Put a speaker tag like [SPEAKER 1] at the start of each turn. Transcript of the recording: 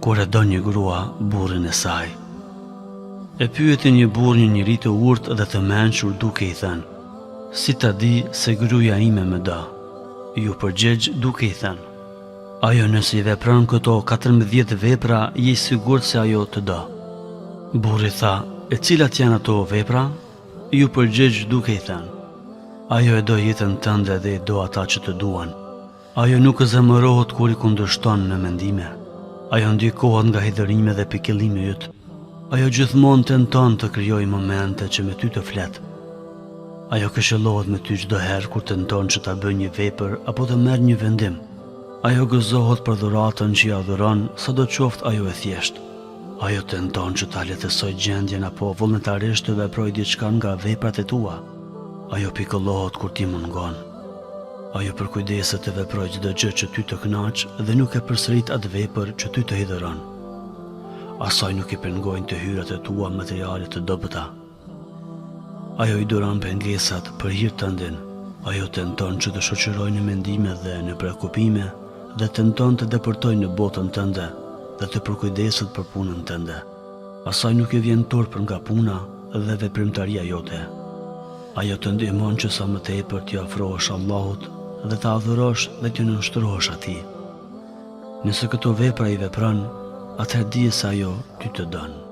[SPEAKER 1] kur e do një grua burrin e saj. E pyeti një burr një njeri të urtë dhe të mençur duke i thënë: "Si ta di se gruaja ime më do?" Ju përgjigj duke i thënë: "Ajo nëse i vepron këto 14 vepra, je i sigurt se ajo të do." Burri tha: "E cilat janë ato vepra?" Ju përgjigj duke i thënë: "Ajo e do jetën tënde dhe e do ata që të duan. Ajo nuk zemërohet kur i kundërshton në mendime. Ajo ndikohet nga hidhërime dhe pikëllimi yt. Ajo gjithmonë tenton të krijojë momente që me ty të flet. Ajo këshillohet me ty çdo herë kur tenton që ta bëjë një vepër apo të merr një vendim. Ajo gëzohet për dhuratën që ja dhuron, sadoqoftë ajo e thjeshtë. Ajo tenton që ta lehtësoj gjendjen apo vullnetarisht të veprojë diçka nga veprat e tua. Ajo pikëllohet kur ti mungon. Ajo përkujdeset të veprojë çdo gjë që ty të kënaq dhe nuk e përsërit atë vepër që ty të hidhëron. Asaj nuk i pengojnë të hyrat e tua materiale të dobëta. Ajo i duron pengesat për hir tëndin. Ajo tenton që të shoqërojë në mendime dhe në prekupime dhe tenton të depërtojë në botën tënde dhe të përkujdeset për punën tënde. Asaj nuk i vjen turp nga puna dhe veprimtaria jote. Ajo të ndihmon që sa më tepër t'i afrohesh Allahut dhe ta adhurosh dhe t'i nënshtrohesh atij. Nëse këto vepra i vepron, atëherë dije se ajo ty të don.